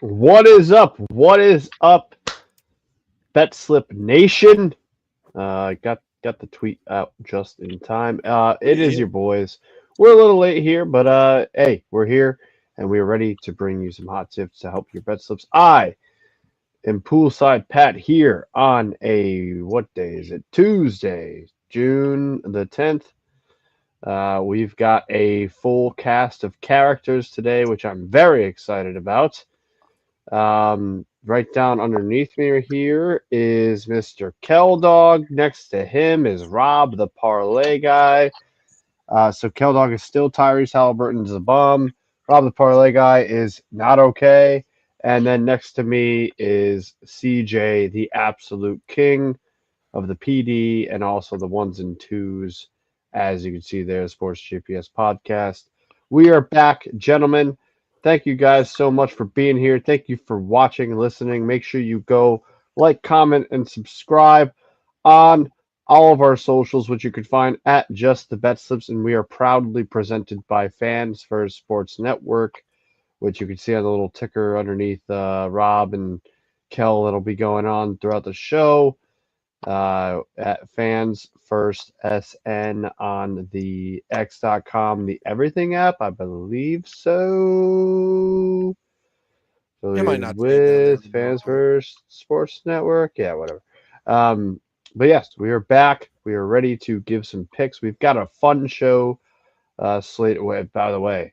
What is up? What is up, BetSlip Nation? Got the tweet out just in time. It is your boys. We're a little late here, but hey, we're here and we're ready to bring you some hot tips to help your bet slips. I am poolside Pat here on a what day is it? Tuesday, June the 10th. We've got a full cast of characters today, which I'm very excited about. Right down underneath me here is Mr. Keldog. Next to him is Rob, the parlay guy. So Keldog is still Tyrese Halliburton's a bum. Rob, the parlay guy, is not okay. And then next to me is CJ, the absolute king of the PD and also the ones and twos, as you can see there, Sports GPS podcast. We are back, gentlemen. Thank you guys so much for being here. Thank you for watching and listening. Make sure you go like, comment, and subscribe on all of our socials, which you can find at Just the Bet Slips. And we are proudly presented by Fans First Sports Network, which you can see on the little ticker underneath Rob and Kel that'll be going on throughout the show. At Fans First SN on the X.com, the Everything app, I believe so. It might not be With down there. Fans First Sports Network, yeah, whatever. But yes, we are back. We are ready to give some picks. We've got a fun show slate away. By the way,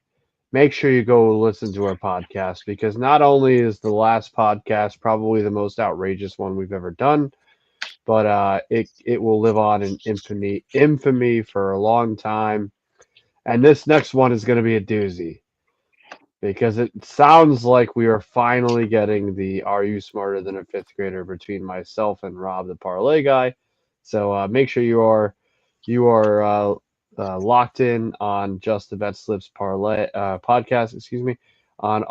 make sure you go listen to our podcast because not only is the last podcast probably the most outrageous one we've ever done, but it will live on in infamy for a long time. And this next one is going to be a doozy because it sounds like we are finally getting the "Are you smarter than a fifth grader?" between myself and Rob, the parlay guy. So make sure you are locked in on Just the Bet Slips parlay podcast. Excuse me, on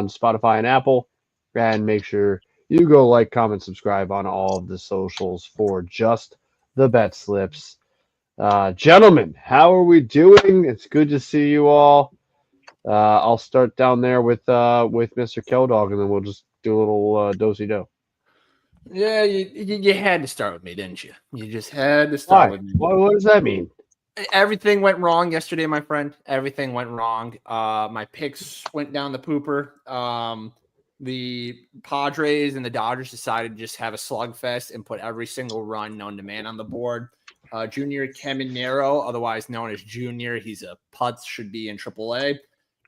Spotify and Apple, and make sure you go like, comment, subscribe on all of the socials for Just the Bet Slips. Gentlemen, how are we doing? It's good to see you all. I'll start down there with Mr. Keldog, and then we'll just do a little do-si-do. Yeah, you had to start with me, didn't you? You just had to start with me. What does that mean? Everything went wrong yesterday, my friend. Everything went wrong. My picks went down the pooper. The Padres and the Dodgers decided to just have a slugfest and put every single run known to man on the board. Junior Caminero, otherwise known as Junior, he's a putz, should be in AAA.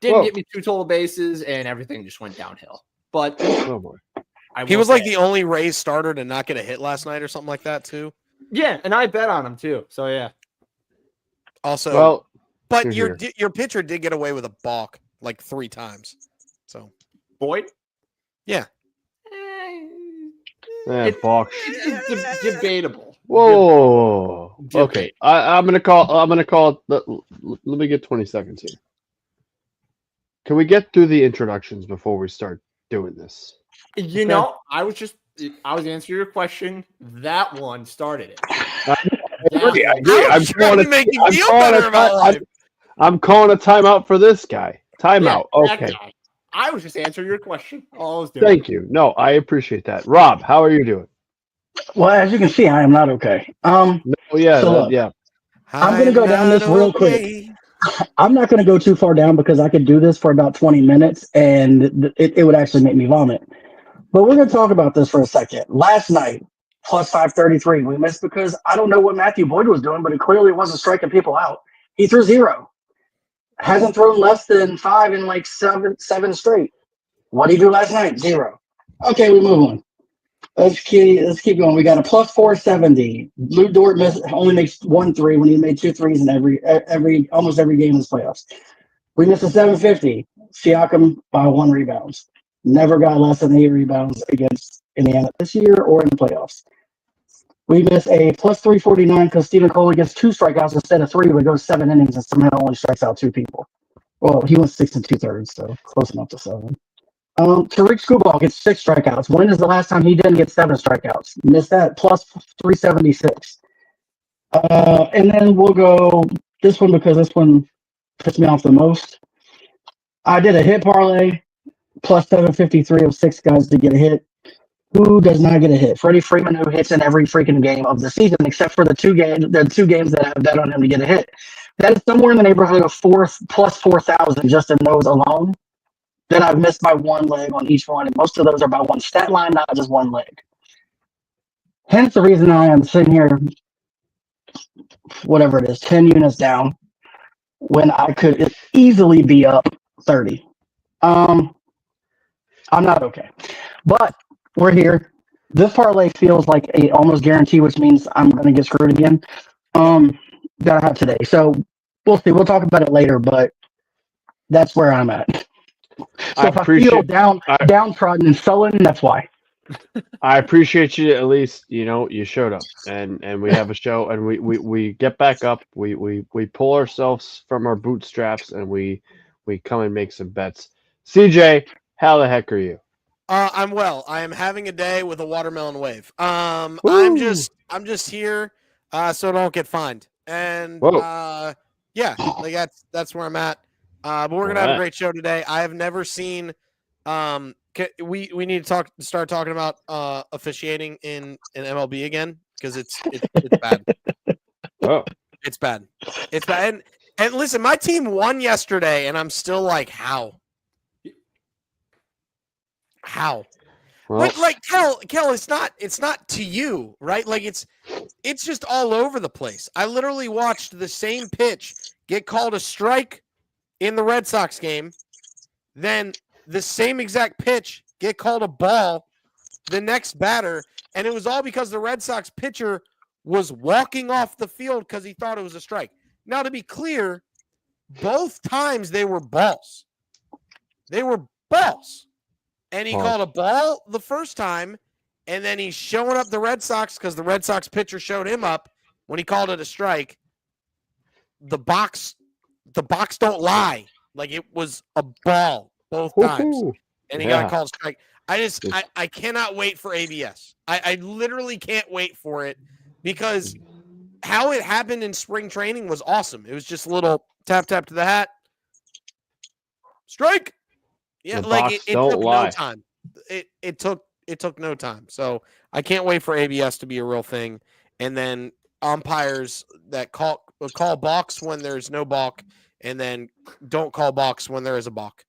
Didn't get me 2 total bases, and everything just went downhill. But oh boy. He was like the only Rays starter to not get a hit last night or something like that, too. Yeah, and I bet on him, too. So, yeah. Also, well, but your pitcher did get away with a balk like 3 times. So Boyd? Yeah. Balk. It's debatable. Whoa. Okay. I'm gonna call. Let me get 20 seconds here. Can we get through the introductions before we start doing this? You know, I was answering your question. That one started it. I agree. I'm trying to make you feel better about life. I'm calling a timeout for this guy. Timeout. Yeah, okay. I was just answering your question. All I was doing. Thank you. No, I appreciate that. Rob, how are you doing? Well, as you can see, I am not okay. No, yeah, So look, yeah. I'm going to go down this real quick. I'm not going to go too far down because I could do this for about 20 minutes and it would actually make me vomit. But we're going to talk about this for a second. Last night, plus 533, we missed because I don't know what Matthew Boyd was doing, but it clearly wasn't striking people out. He threw 0. Hasn't thrown less than 5 in like seven straight. What did he do last night? 0. Okay, we move on. Let's keep going. We got a plus 470. Lou Dort only makes 1 3 when he made 2 threes in almost every game in this playoffs. We missed a 750. Siakam by 1 rebound. Never got less than 8 rebounds against Indiana this year or in the playoffs. We miss a plus 349 because Stephen Coley gets 2 strikeouts instead of 3, but goes 7 innings and somehow only strikes out 2 people. Well, he went 6 2/3, so close enough to 7. Tariq Skubal gets 6 strikeouts. When is the last time he didn't get 7 strikeouts? Missed that, plus 376. And then we'll go this one because this one pissed me off the most. I did a hit parlay. plus 753 of 6 guys to get a hit. Who does not get a hit? Freddie Freeman, who hits in every freaking game of the season, except for the two games that I have bet on him to get a hit. That is somewhere in the neighborhood of plus 4,000 just in those alone. Then I've missed by one leg on each one, and most of those are by one stat line, not just one leg. Hence the reason I am sitting here, whatever it is, 10 units down, when I could easily be up 30. I'm not okay. But we're here. This parlay feels like a almost guarantee, which means I'm going to get screwed again. That I have today. So we'll see. We'll talk about it later, but that's where I'm at. So if I feel downtrodden and sullen, that's why. I appreciate you. At least you showed up, and we have a show, and we get back up. We pull ourselves from our bootstraps, and we come and make some bets. CJ, how the heck are you? I'm well. I am having a day with a watermelon wave. I'm just here so I don't get fined. And yeah, like that's where I'm at. But we're gonna have a great show today. I have never seen. We need to start talking about officiating in MLB again because it's bad. Oh, it's bad. It's bad. And listen, my team won yesterday, and I'm still like, how? Well, like Kel, it's not to you, right? Like it's just all over the place. I literally watched the same pitch get called a strike in the Red Sox game, then the same exact pitch get called a ball the next batter, and it was all because the Red Sox pitcher was walking off the field because he thought it was a strike. Now, to be clear, both times they were balls. They were balls. And he called a ball the first time, and then he's showing up the Red Sox because the Red Sox pitcher showed him up when he called it a strike. The box don't lie. Like it was a ball both times, and he got called strike. I cannot wait for ABS. I literally can't wait for it because how it happened in spring training was awesome. It was just a little tap to the hat, strike. Yeah, like it took no time. It took no time. So I can't wait for ABS to be a real thing. And then umpires that call balks when there's no balk, and then don't call balks when there is a balk.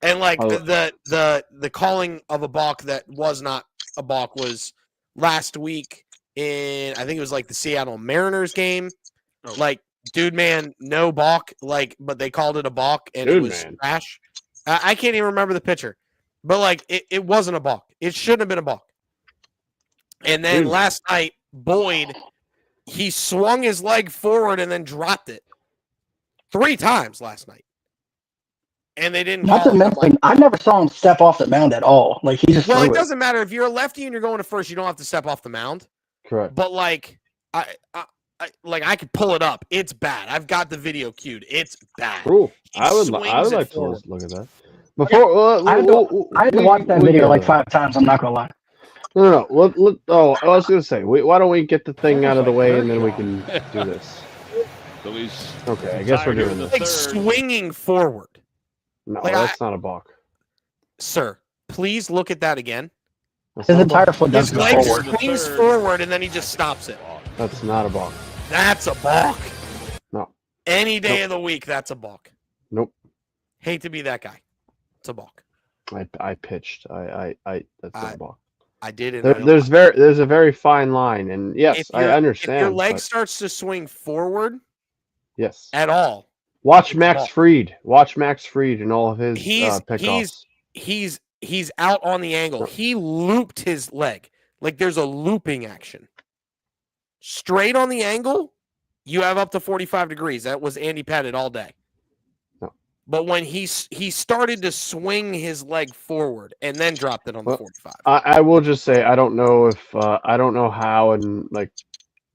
And like the calling of a balk that was not a balk was last week in, I think it was like the Seattle Mariners game. Like, dude, man, no balk. Like, but they called it a balk, and it was trash. I can't even remember the pitcher, but like it wasn't a balk. It shouldn't have been a balk. And then last night, Boyd, he swung his leg forward and then dropped it 3 times last night, and they didn't. Not to mention, I never saw him step off the mound at all. Like he just. Well, it doesn't matter if you're a lefty and you're going to first. You don't have to step off the mound. Correct. But like I could pull it up. It's bad. I've got the video queued. It's bad. Cool. I would like to look at that. Before I had to watch that video like 5 times. I'm not gonna lie. No. I was gonna say, why don't we get the thing out of the way and then we can do this? Okay, I guess we're doing this. Like swinging forward. No, that's not a balk. Sir, please look at that again. His entire foot does go forward. His leg swings forward and then he just stops it. That's not a balk. That's a balk. No. Any day of the week, that's a balk. Nope. Hate to be that guy. It's a balk. I pitched. That's not a balk. I did it. There's a very fine line, and yes, I understand. If your leg starts to swing forward, yes, at all. Watch Max Fried. Watch Max Fried and all of his pickoffs. He's out on the angle. He looped his leg. Like there's a looping action. Straight on the angle, you have up to 45 degrees. That was Andy Pettitte all day. No. But when he started to swing his leg forward and then dropped it on the 45. I will just say I don't know how, and like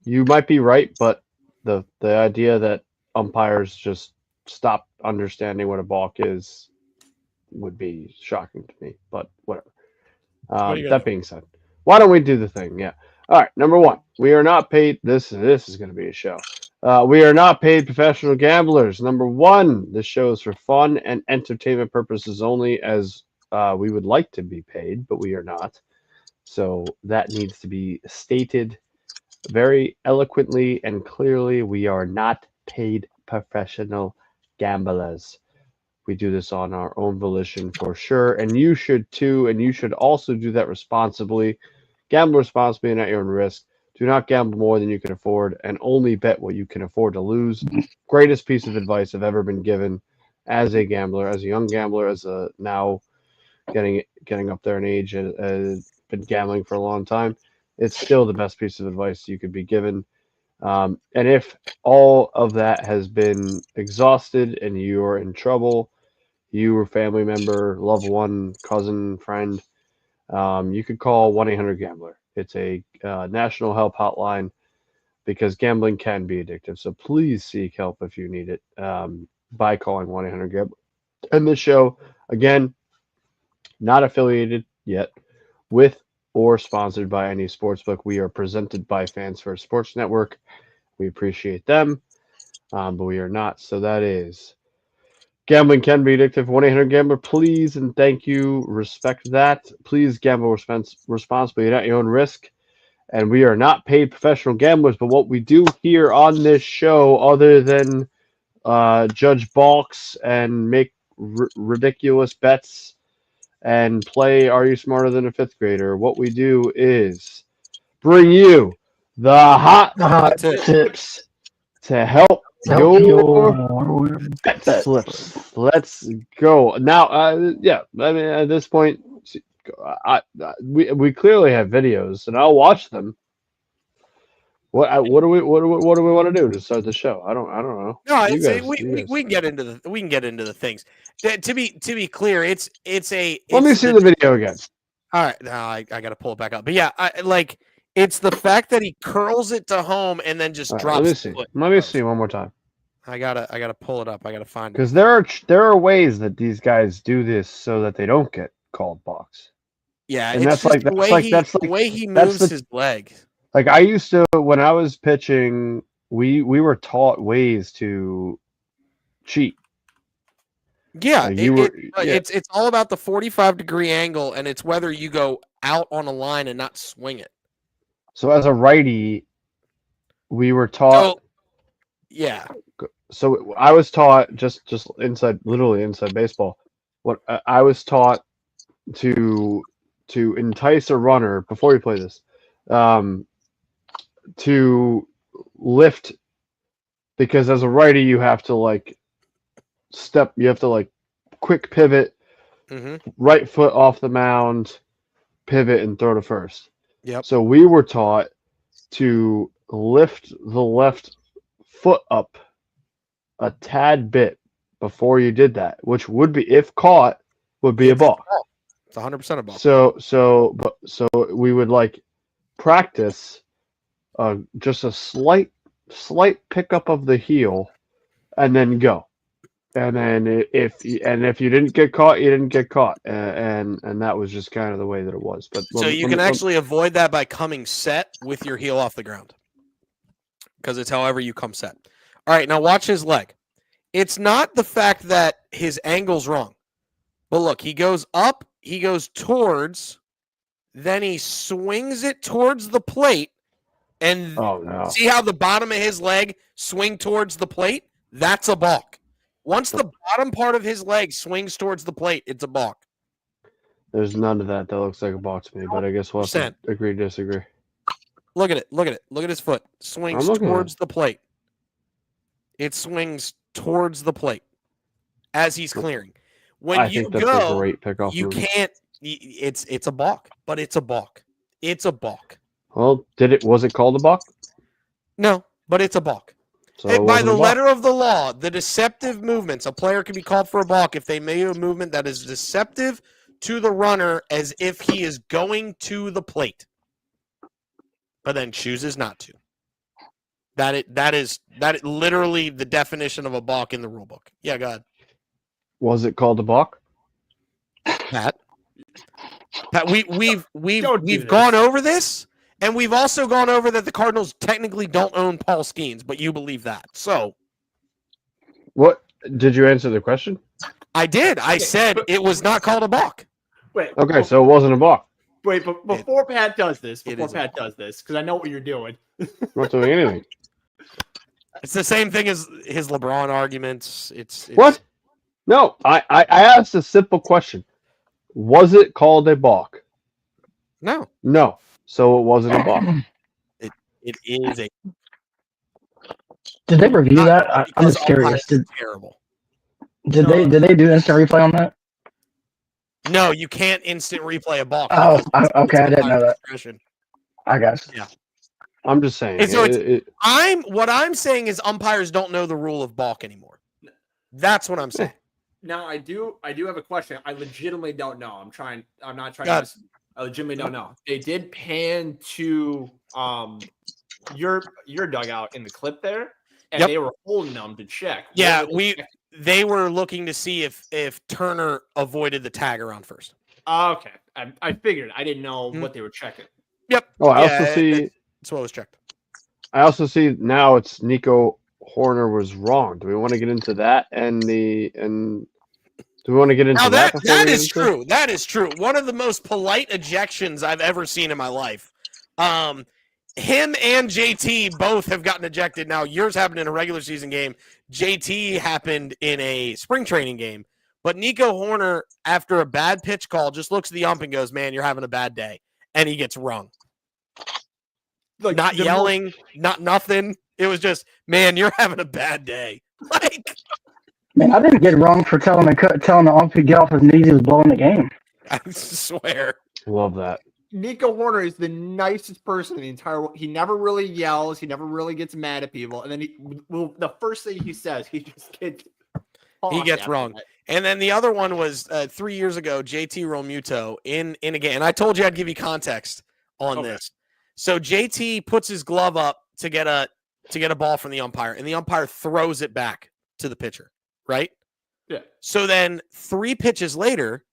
you might be right, but the idea that umpires just stop understanding what a balk is would be shocking to me. But whatever. That being said, why don't we do the thing? Yeah. All right, number 1, we are not paid. This is going to be a show. We are not paid professional gamblers. Number 1, this show is for fun and entertainment purposes only. As We would like to be paid, but we are not. So that needs to be stated very eloquently and clearly. We are not paid professional gamblers. We do this on our own volition for sure, and you should too, and you should also do that responsibly. Gamble responsibly and at your own risk. Do not gamble more than you can afford, and only bet what you can afford to lose. Greatest piece of advice I've ever been given as a gambler, as a young gambler, as a now getting up there in age, and been gambling for a long time. It's still the best piece of advice you could be given. And if all of that has been exhausted and you're in trouble, you or family member, loved one, cousin, friend, you could call 1-800-GAMBLER. It's a national help hotline because gambling can be addictive. So please seek help if you need it by calling 1-800-GAMBLER. And this show, again, not affiliated yet with or sponsored by any sportsbook. We are presented by Fans First Sports Network. We appreciate them, but we are not. So that is gambling can be addictive. 1-800-GAMBLER, please and thank you. Respect that. Please gamble responsibly and at your own risk. And we are not paid professional gamblers, but what we do here on this show, other than judge balks and make ridiculous bets and play Are You Smarter Than a Fifth Grader, what we do is bring you the hot tips to help your bet slips. Let's go now. Yeah, I mean at this point, we clearly have videos, and I'll watch them. What do we want to do to start the show? I don't know. No, we can get into the things. To be clear, it's let me see the video again. All right, now I got to pull it back up. But yeah, it's the fact that he curls it to home and then just drops. Let me see one more time. I gotta pull it up. I gotta find it because there are ways that these guys do this so that they don't get called balks. Yeah, and that's the way he moves his leg. Like I used to when I was pitching, we were taught ways to cheat. Yeah, it's all about the 45-degree angle, and it's whether you go out on a line and not swing it. So as a righty, we were taught. Yeah. So I was taught just literally inside baseball. What I was taught to entice a runner before you play this, to lift, because as a righty you have to quick pivot, right foot off the mound, pivot and throw to first. Yep. So we were taught to lift the left foot up a tad bit before you did that, which would be, if caught, would be a balk. It's 100% a balk. So we would practice just a slight pickup of the heel, and then go. And then if you didn't get caught, you didn't get caught, and that was just kind of the way that it was. But so you can actually avoid that by coming set with your heel off the ground, because it's however you come set. All right, now watch his leg. It's not the fact that his angle's wrong, but look, he goes up, he goes towards, then he swings it towards the plate, and see how the bottom of his leg swing towards the plate? That's a balk. Once the bottom part of his leg swings towards the plate, it's a balk. There's none of that looks like a balk to me, but I guess we'll have to agree, disagree. Look at it. Look at it. Look at his foot. Swings towards the plate. It swings towards the plate as he's clearing. When you go, you can't. It's a balk, but it's a balk. It's a balk. Well, was it called a balk? No, but it's a balk. So by the letter of the law, the deceptive movements, a player can be called for a balk if they make a movement that is deceptive to the runner as if he is going to the plate, but then chooses not to. That is literally the definition of a balk in the rule book. Yeah, go ahead. Was it called a balk? Pat, we've gone over this. And we've also gone over that the Cardinals technically don't own Paul Skeens, but you believe that. So, what did you answer the question? I did. I said it was not called a balk. Wait. Okay, so it wasn't a balk. Wait, but before Pat does this, because I know what you're doing. I'm not doing anything. It's the same thing as his LeBron arguments. It's What? No, I asked a simple question. Was it called a balk? No. No. So it wasn't a balk. It is a. Did they review that? I'm because just curious. umpires are terrible. Did they do instant replay on that? No, you can't instant replay a balk. Oh, because okay. I didn't know that. discretion. I guess. Yeah. I'm just saying. And so what I'm saying is umpires don't know the rule of balk anymore. That's what I'm saying. Now I do have a question. I legitimately don't know. I'm not trying to. I legitimately don't know. They did pan to your dugout in the clip there, and they were holding them to check. Yeah, they were looking to see if Turner avoided the tag around first. Okay, I figured. I didn't know what they were checking. Yep. Oh, I also see. That's what was checked. I also see now it's Nico Horner was wrong. Do we want to get into that do we want to get into now that? That is true. That is true. One of the most polite ejections I've ever seen in my life. Him and JT both have gotten ejected. Now yours happened in a regular season game. JT happened in a spring training game. But Nico Horner, after a bad pitch call, just looks at the ump and goes, "Man, you're having a bad day," and he gets rung. Like not yelling, not nothing. It was just, "Man, you're having a bad day." Like, man, I didn't get wrong for telling the ump to get off his knees. He was blowing the game. I swear. Love that. Nico Horner is the nicest person in the entire world. He never really yells. He never really gets mad at people. And then the first thing he says, he just gets wrong. That. And then the other one was 3 years ago, JT Realmuto in a game. And I told you I'd give you context on this. So JT puts his glove up to get a ball from the umpire, and the umpire throws it back to the pitcher, right? Yeah. So then 3 pitches later,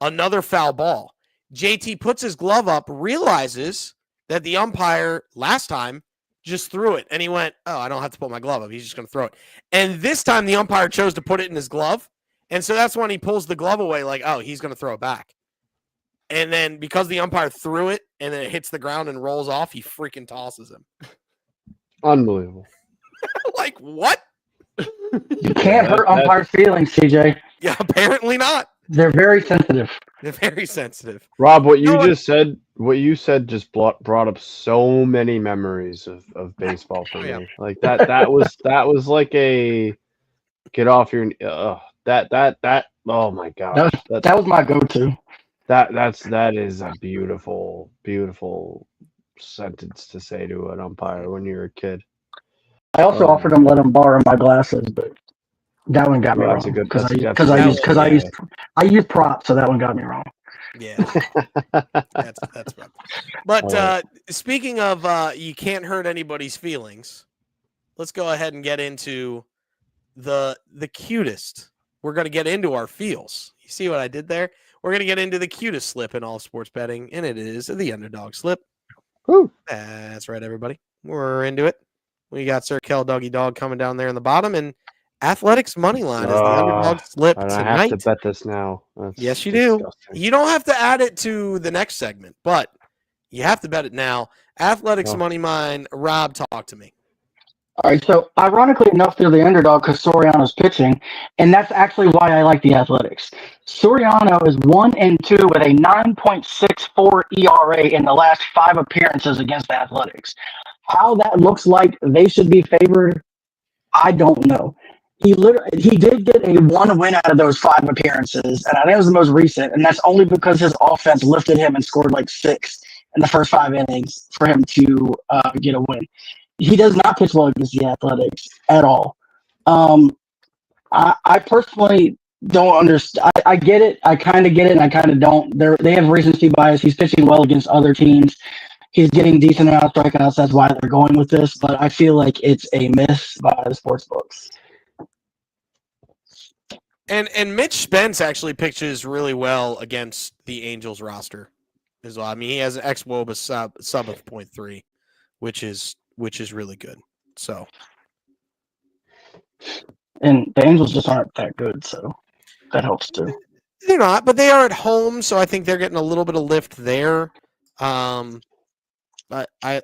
another foul ball. JT puts his glove up, realizes that the umpire last time just threw it. And he went, "Oh, I don't have to put my glove up. He's just going to throw it." And this time the umpire chose to put it in his glove. And so that's when he pulls the glove away like, "Oh, he's going to throw it back." And then because the umpire threw it and then it hits the ground and rolls off, he freaking tosses him. Unbelievable. Like, what? You can't hurt umpires' feelings, CJ. Yeah, apparently not. They're very sensitive. They're very sensitive. Rob, what you said just brought up so many memories of baseball for me. Like that was like a get off your that oh my gosh. That was my go-to. That is a beautiful sentence to say to an umpire when you're a kid. I also offered him let him borrow my glasses, but that one got me wrong because I use props, so that one got me wrong. Yeah, that's rough. But speaking of you can't hurt anybody's feelings, let's go ahead and get into the cutest. We're going to get into our feels. You see what I did there? We're going to get into the cutest slip in all sports betting, and it is the underdog slip. Woo. That's right, everybody. We're into it. We got Sir Kel Doggy Dog coming down there in the bottom, and Athletics money line is the underdog slip tonight. I have to bet this now. Yes, you do. You don't have to add it to the next segment, but you have to bet it now. Athletics money line. Rob, talk to me. All right, so ironically enough, they're the underdog because Soriano's pitching, and that's actually why I like the Athletics. Soriano is 1-2 with a 9.64 ERA in the last 5 appearances against the Athletics. How that looks like they should be favored, I don't know. He did get a 1 win out of those 5 appearances, and I think it was the most recent, and that's only because his offense lifted him and scored like 6 in the first 5 innings for him to get a win. He does not pitch well against the Athletics at all. I personally don't understand. I get it. I kind of get it, and I kind of don't. They have recency bias. He's pitching well against other teams. He's getting decent amount of strikeouts. That's why they're going with this. But I feel like it's a miss by the sports books. And Mitch Spence actually pitches really well against the Angels roster as well. I mean, he has an xWOBA sub of 0.3, which is really good. So, and the Angels just aren't that good, so that helps too. They're not, but they are at home, so I think they're getting a little bit of lift there. But I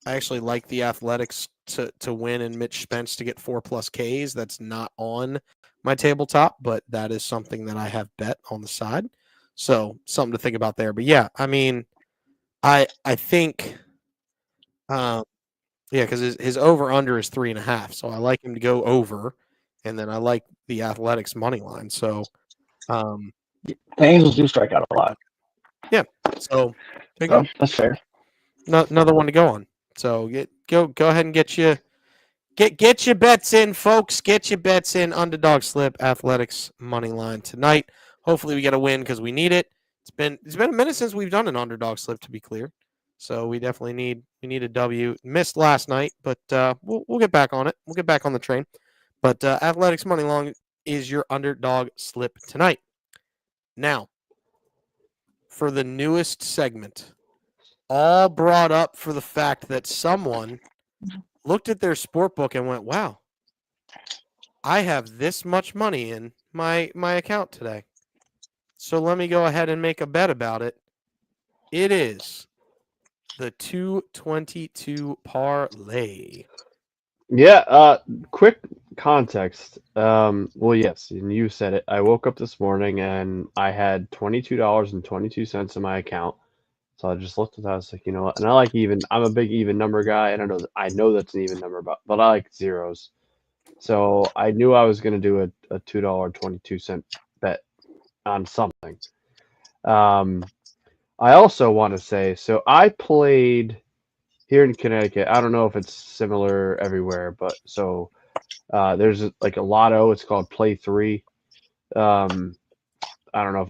actually like the Athletics to win and Mitch Spence to get 4+ Ks. That's not on my tabletop, but that is something that I have bet on the side. So something to think about there. But yeah, I mean, I think, yeah, because his over under is 3.5. So I like him to go over, and then I like the Athletics money line. So, The Angels do strike out a lot. yeah. So there you go. That's fair. Another one to go on. So go ahead and get your bets in, folks. Get your bets in. Underdog slip Athletics money line tonight. Hopefully we get a win because we need it. It's been a minute since we've done an underdog slip, to be clear. So we definitely need a W. Missed last night, but we'll get back on it. We'll get back on the train. But Athletics money line is your underdog slip tonight. Now, for the newest segment, all brought up for the fact that someone looked at their sport book and went, wow, I have this much money in my account today. So let me go ahead and make a bet about it. It is the 222 parlay. Yeah, quick context. Well, yes, and you said it. I woke up this morning and I had $22.22 in my account. So I just looked at that. I was like, you know what? And I like even. I'm a big even number guy, and I know that's an even number, but I like zeros. So I knew I was going to do a $2.22 bet on something. I also want to say, so I played here in Connecticut. I don't know if it's similar everywhere, but so there's like a lotto. It's called Play 3. I don't know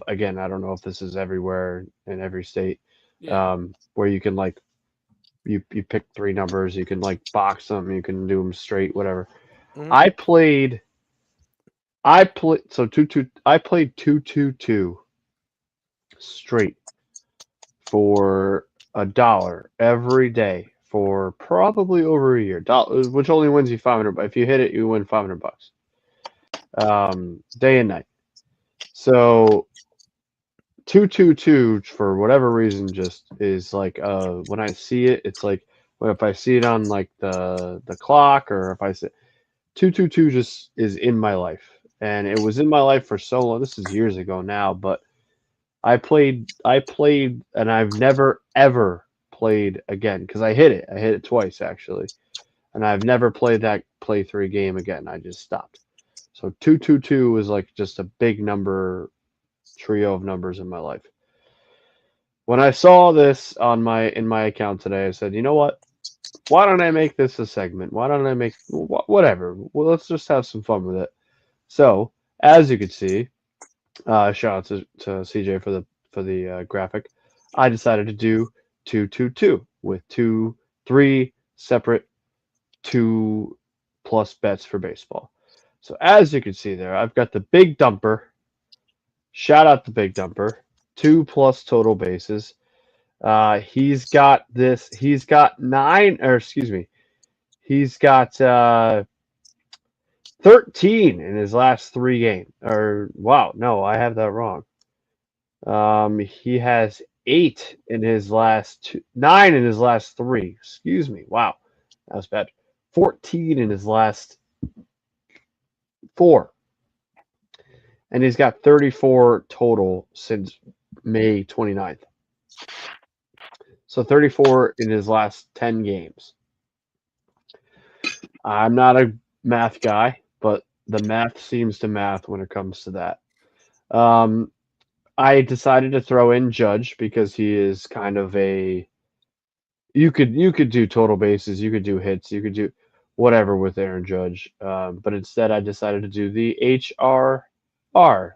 if this is everywhere in every state. Yeah. Where you can like you pick 3 numbers, you can like box them, you can do them straight, whatever. Mhm. I played so 222 straight for $1 every day for probably over a year. Which only wins you 500. But if you hit it, you win $500. Day and night. So 222 for whatever reason just is like when I see it, it's like if I see it on like the clock, or if I see 222 just is in my life. And it was in my life for so long. This is years ago now, but I played and I've never ever played again because I hit it. I hit it twice actually. And I've never played that Play 3 game again. I just stopped. So 222 was like just a big number trio of numbers in my life. When I saw this in my account today, I said, you know what? Why don't I make this a segment? Why don't I make whatever? Well, let's just have some fun with it. So, as you can see, shout out to CJ for the graphic. I decided to do 222 with 3 separate 2+ bets for baseball. So as you can see there, I've got the big dumper. Shout out the big dumper. 2+ total bases. He's got 9, or excuse me, he's got 13 in his last 3 games. Or wow, no, I have that wrong. He has 8 in his last 9 in his last 3. Excuse me. Wow, that was bad. 14 in his last 4. And he's got 34 total since May 29th. So 34 in his last 10 games. I'm not a math guy, but the math seems to math when it comes to that. I decided to throw in Judge because he is kind of a you could do total bases, you could do hits, you could do whatever with Aaron Judge. But instead I decided to do the HRR,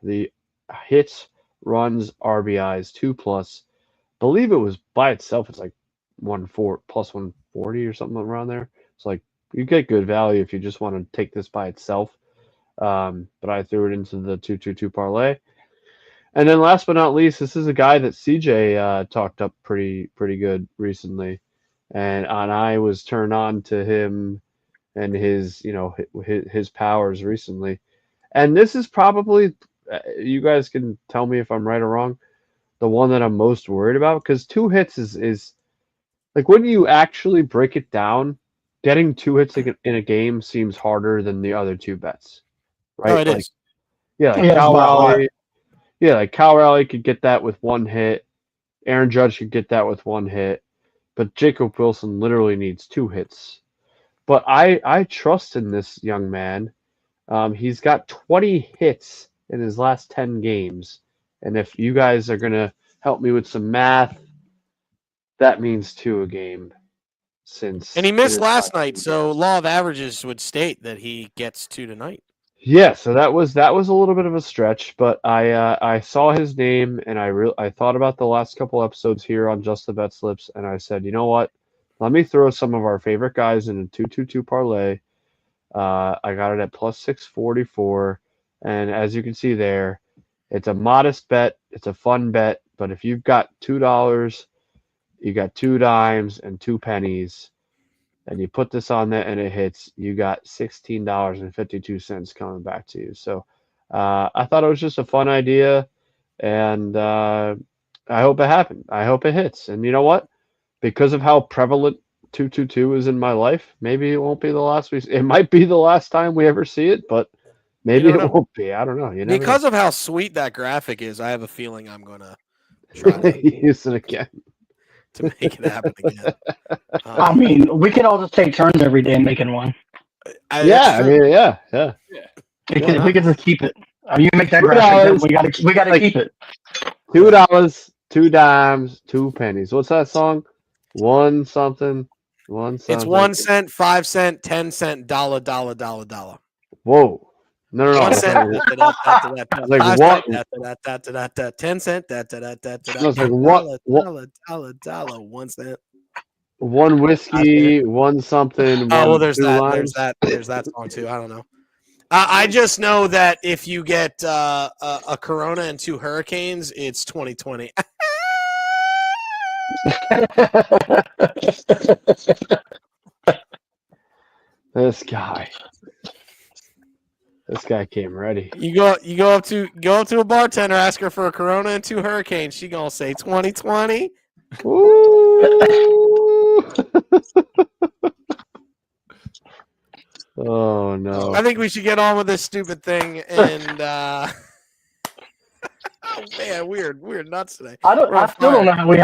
the hits, runs, RBIs, 2+. Believe it was by itself, it's like 140 or something around there. It's like you get good value if you just want to take this by itself. But I threw it into the 222 parlay. And then last but not least, this is a guy that CJ talked up pretty good recently, and I was turned on to him and his powers recently. And this is probably You guys can tell me if I'm right or wrong. The one that I'm most worried about, because 2 hits is like when you actually break it down, getting 2 hits in a game seems harder than the other 2 bets, Oh, right? it Like is. yeah, like Yeah, it's Cal by a lot. Raleigh, yeah, like Cal Raleigh could get that with 1 hit. Aaron Judge could get that with 1 hit, but Jacob Wilson literally needs 2 hits. But I trust in this young man. He's got 20 hits in his last 10 games, and if you guys are gonna help me with some math, that means 2 a game And since he in missed his last last night, 10 so games. law of averages would state that he gets 2 tonight. Yeah, so that was a little bit of a stretch, but I saw his name and I thought about the last couple episodes here on Just the Bet Slips, and I said, you know what? Let me throw some of our favorite guys in a 2-2-2 parlay. I got it at plus 644, and as you can see there, it's a modest bet, it's a fun bet, but if you've got $2, you got 2 dimes and 2 pennies, and you put this on there and it hits, you got $16.52 coming back to you. So I thought it was just a fun idea, and I hope it happened. I hope it hits. And you know what? Because of how prevalent 222 is in my life, maybe it won't be the last we. It might be the last time we ever see it, but You maybe don't it know. won't be. I don't know. You never know. Because of how sweet that graphic is, I have a feeling I'm going to try Use it again. to make it happen again. I mean, we could all just take turns every day making one. That's Yeah, I true. mean, yeah. Why not? We could just keep it. You make that $2, graphic, then we gotta like keep it. $2, 2 dimes, 2 pennies. What's that song? One something, one It's something. 1 cent, 5 cent, 10 cent, dollar, dollar, dollar, dollar. Whoa. No, no, no. 1 It's cent, like, da-da-da-da-da-da. it's like 5 what? cent, da-da-da-da-da-da. 10 cent, da-da-da-da-da-da. No, it's like Dollar, what? dollar, dollar, dollar. 1 cent. One 5 cent. whiskey, one something, Oh, well, one there's two that. limes. There's that song too. I don't know. I just know that if you get a Corona and 2 hurricanes, it's 2020. This guy. This guy came ready. You go up to a bartender, ask her for a Corona and 2 hurricanes. She gonna say 2020. Ooh. Oh no. I think we should get on with this stupid thing. And oh man, weird nuts today. I still don't know how we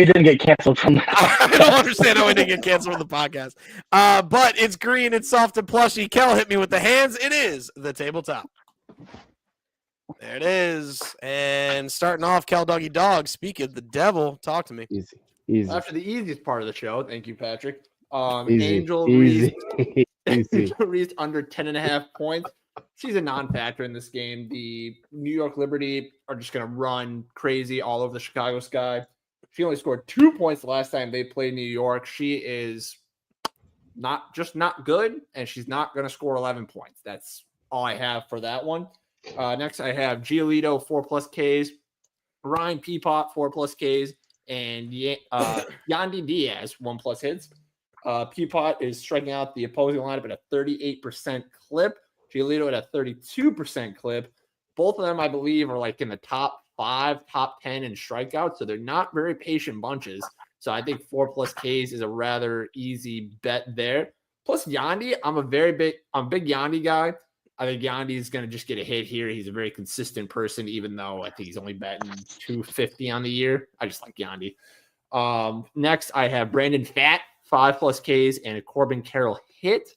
didn't get canceled from that. I don't understand how we didn't get canceled from the podcast. But it's green, it's soft and plushy. Kel hit me with the hands. It is the tabletop. There it is. And starting off, Kel Doggy Dog. Speak of the devil. Talk to me. Easy. After the easiest part of the show, thank you, Patrick. Easy. Angel Easy. Reese, Easy. Angel Reese under 10.5 points. She's a non-factor in this game. The New York Liberty are just going to run crazy all over the Chicago sky. She only scored 2 points the last time they played New York. She is not good, and she's not going to score 11 points. That's all I have for that one. Next, I have Giolito, 4+ Ks, Ryan Peapot, 4+ Ks, and Yandy Diaz, 1+ hits. Peapot is striking out the opposing lineup at a 38% clip. Giolito at a 32% clip. Both of them, I believe, are like in the top 5, top 10 in strikeouts, so they're not very patient bunches. So I think 4+ Ks is a rather easy bet there. Plus Yandy, I'm a big Yandy guy. I think Yandy is going to just get a hit here. He's a very consistent person, even though I think he's only betting 250 on the year. I just like Yandy. Next, I have Brandon Pfaadt, 5+ Ks, and a Corbin Carroll hit.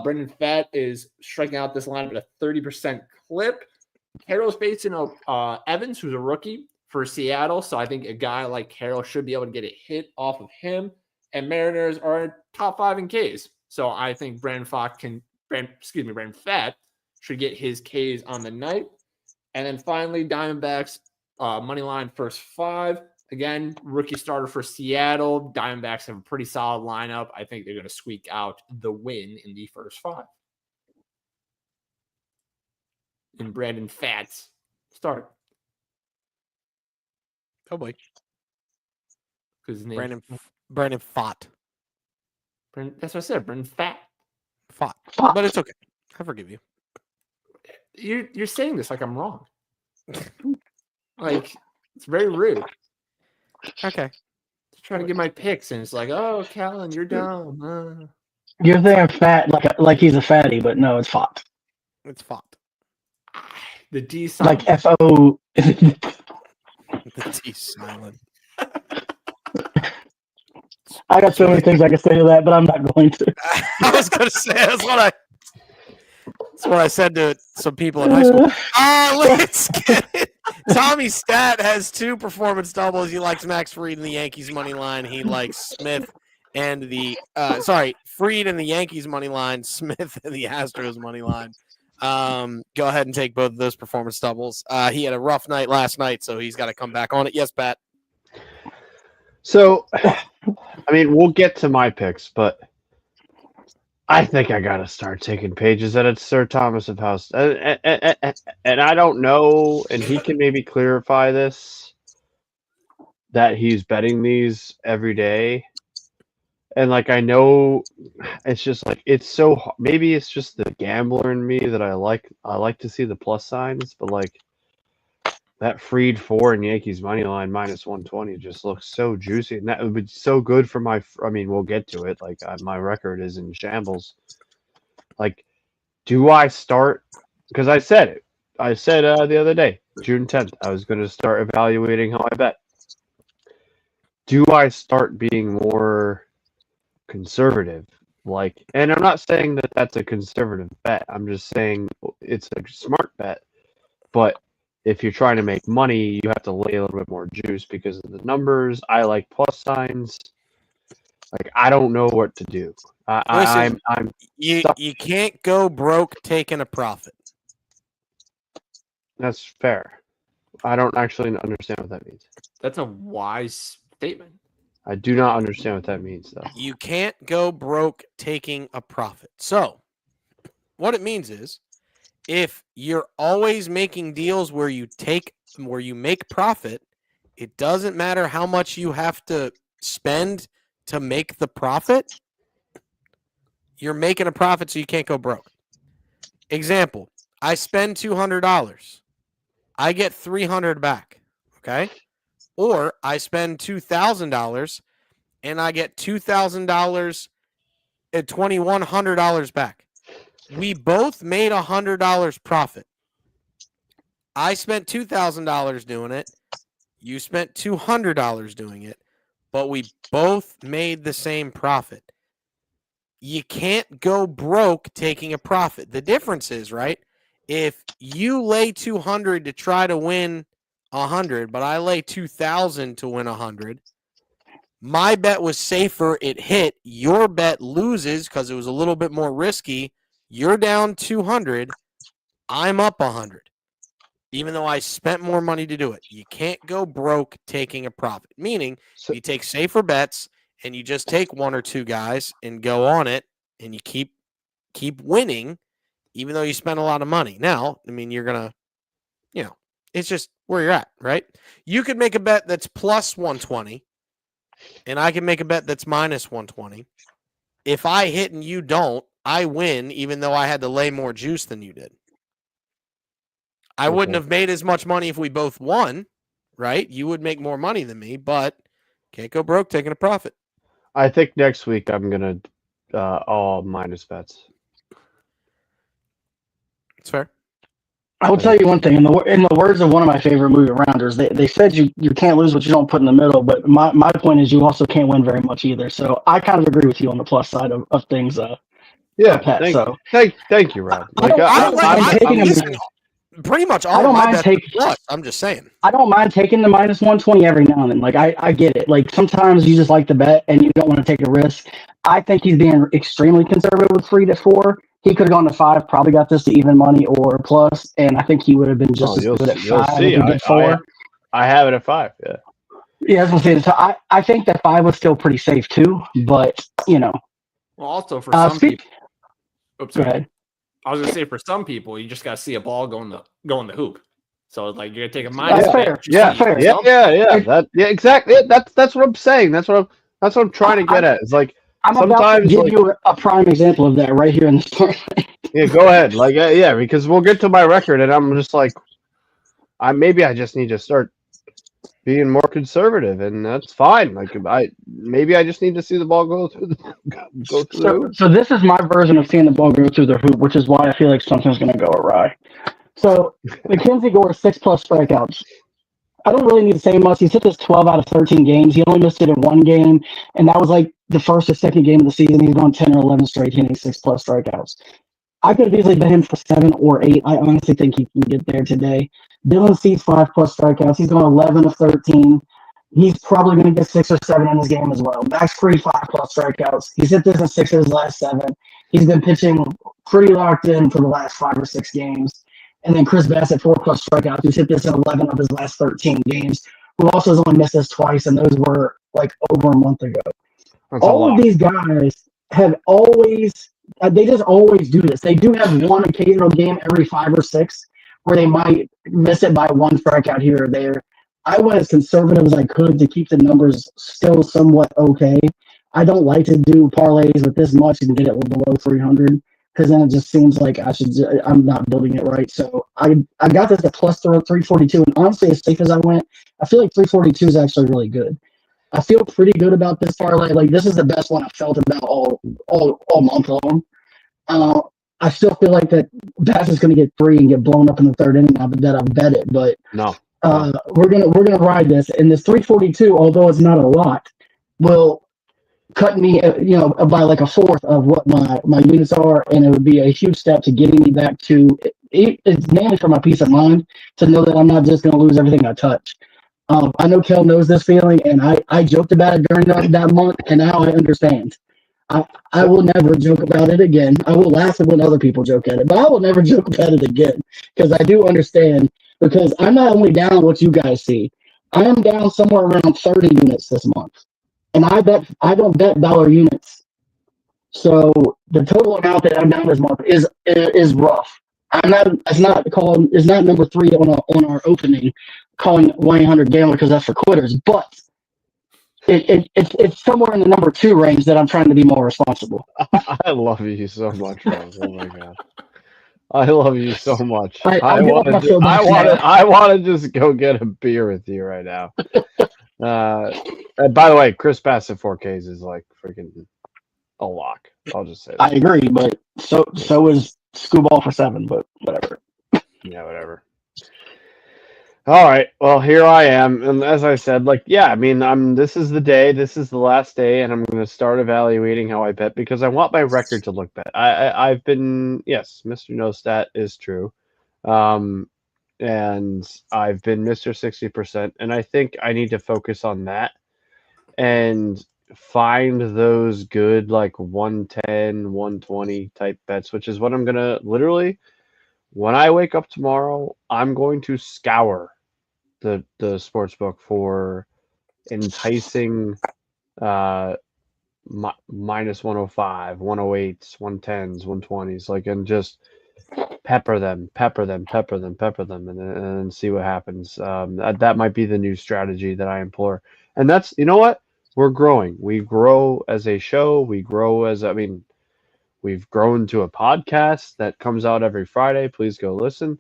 Brendan Pfaadt is striking out this lineup at a 30% clip. Carroll's facing Evans, who's a rookie for Seattle. So I think a guy like Carroll should be able to get a hit off of him. And Mariners are top 5 in Ks. So I think Brandon Pfaadt should get his Ks on the night. And then finally, Diamondbacks money line first 5. Again, rookie starter for Seattle. Diamondbacks have a pretty solid lineup. I think they're going to squeak out the win in the first 5. And Brandon Pfaadt's start. Oh boy. Because his name Brandon Pfaadt. That's what I said. Brandon Pfaadt. But it's okay. I forgive you. You're saying this like I'm wrong. Like, it's very rude. Okay. Just trying to get my picks, and it's like, oh, Callan, you're dumb. You're there fat, like he's a fatty, but no, it's Fox. It's fought. The D Like silent. FO. The T silent. I got so many things I could say to that, but I'm not going to. I was gonna say that's what I said to some people in high school. Let's get it. Tommy Stat has 2 performance doubles. He likes Max Fried and the Yankees money line. He likes Smith and the Fried and the Yankees money line, Smith and the Astros money line. Go ahead and take both of those performance doubles. He had a rough night last night, so he's got to come back on it. Yes, Pat. So, I mean, we'll get to my picks, but I think I got to start taking pages at Sir Thomas of House. And I don't know, and he can maybe clarify this, that he's betting these every day. And, like, I know it's just, like, it's so – maybe it's just the gambler in me that I like to see the plus signs, but, like, that Fried 4 and Yankees money line minus 120 just looks so juicy, and that would be so good for my. I mean, we'll get to it. Like my record is in shambles. Like, do I start? Because I said it. I said the other day, June 10th, I was going to start evaluating how I bet. Do I start being more conservative? Like, and I'm not saying that that's a conservative bet. I'm just saying it's a smart bet, but if you're trying to make money, you have to lay a little bit more juice because of the numbers. I like plus signs. Like, I don't know what to do. You can't go broke taking a profit. That's fair. I don't actually understand what that means. That's a wise statement. I do not understand what that means, though. You can't go broke taking a profit. So, what it means is, if you're always making deals where you make profit, it doesn't matter how much you have to spend to make the profit. You're making a profit, so you can't go broke. Example, I spend $200. I get $300 back, okay? Or I spend $2,000 and I get $2,000 and $2,100 back. We both made $100 profit. I spent $2,000 doing it. You spent $200 doing it, but we both made the same profit. You can't go broke taking a profit. The difference is, right? If you lay 200 to try to win 100, but I lay 2,000 to win 100, my bet was safer. It hit. Your bet loses because it was a little bit more risky. You're down 200. I'm up 100. Even though I spent more money to do it. You can't go broke taking a profit. Meaning, you take safer bets and you just take 1 or 2 guys and go on it and you keep winning, even though you spend a lot of money. Now, I mean, you're going to, it's just where you're at, right? You could make a bet that's plus 120 and I can make a bet that's minus 120. If I hit and you don't, I win, even though I had to lay more juice than you did. I wouldn't have made as much money if we both won, right? You would make more money than me, but can't go broke taking a profit. I think next week I'm going to all minus bets. It's fair. I will tell you one thing. In the words of one of my favorite movie rounders, they said you can't lose what you don't put in the middle, but my point is you also can't win very much either. So I kind of agree with you on the plus side of things. Thank you, Rob. Pretty much all of my bets plus. I'm just saying. I don't mind taking the minus 120 every now and then. Like, I get it. Like, sometimes you just like to bet and you don't want to take a risk. I think he's being extremely conservative with Fried at 4. He could have gone to 5, probably got this to even money or plus, and I think he would have been just as good at 5 if he did 4. I have it at 5, yeah. Yeah, I was going to say, I think that 5 was still pretty safe too, but, Well, also for some people. Oops, go ahead. I was going to say, for some people, you just got to see a ball go in the hoop. So, like, you're going to take a minus. That's fair. Yeah, exactly. That's what I'm saying. That's what I'm trying to get at. It's like, I'm about to give you a prime example of that right here in the story. Yeah, go ahead. Like, because we'll get to my record, and I'm just like, maybe I just need to start being more conservative, and that's fine. Like maybe I just need to see the ball go through the hoop. So this is my version of seeing the ball go through the hoop, which is why I feel like something's going to go awry. So Mackenzie Gore 6+ strikeouts. I don't really need to say much. He's hit this 12 out of 13 games. He only missed it in one game, and that was like the first or second game of the season. He's gone 10 or 11 straight, hitting 6+ strikeouts. I could have easily bet him for 7 or 8. I honestly think he can get there today. Dylan Cease 5+ strikeouts. He's gone 11 of 13. He's probably going to get 6 or 7 in this game as well. Max Free 5+ strikeouts. He's hit this in 6 of his last 7. He's been pitching pretty locked in for the last 5 or 6 games. And then Chris Bassett 4+ strikeouts. He's hit this in 11 of his last 13 games. Who also has only missed this twice, and those were like over a month ago. That's all of these guys have always they just always do this. They do have one occasional game every 5 or 6 where they might miss it by one strikeout here or there. I went as conservative as I could to keep the numbers still somewhat okay. I don't like to do parlays with this much and get it below 300 because then it just seems like I'm not building it right. So I got this at plus 342, and honestly, as safe as I went, I feel like 342 is actually really good. I feel pretty good about this parlay. Like this is the best one I've felt about all month long. I still feel like that Bass is going to get 3 and get blown up in the third inning now that I've bet it. But we're gonna ride this. And this 342, although it's not a lot, will cut me by like a fourth of what my units are, and it would be a huge step to getting me back to. It's mainly for my peace of mind to know that I'm not just going to lose everything I touch. I know Kel knows this feeling, and I joked about it during that month, and now I understand. I will never joke about it again. I will laugh when other people joke at it, but I will never joke about it again because I do understand, because I'm not only down what you guys see, I am down somewhere around 30 units this month, and I don't bet dollar units. So the total amount that I'm down this month is rough. It's not number 3 on our opening calling 1-800-GAMBLER because that's for quitters, but it's somewhere in the number 2 range that I'm trying to be more responsible. I love you so much, Rose. Oh my god, I love you so much. I want to just go get a beer with you right now. And by the way, Chris Bassett 4Ks is like freaking a lock. I'll just say that. I agree, but so is Scooball for 7, but whatever. Yeah, whatever. All right. Well, here I am, and as I said, this is the day. This is the last day, and I'm going to start evaluating how I bet because I want my record to look bad. I've been yes, Mr. No Stat is true, and I've been Mr. 60%, and I think I need to focus on that and find those good 110, 120 type bets, which is what I'm gonna literally. When I wake up tomorrow, I'm going to scour the sports book for enticing minus 105, 108s, 110s, 120s, and just pepper them, and see what happens. That might be the new strategy that I implore. And that's, you know what? We're growing. We grow as a show. We grow we've grown to a podcast that comes out every Friday. Please go listen.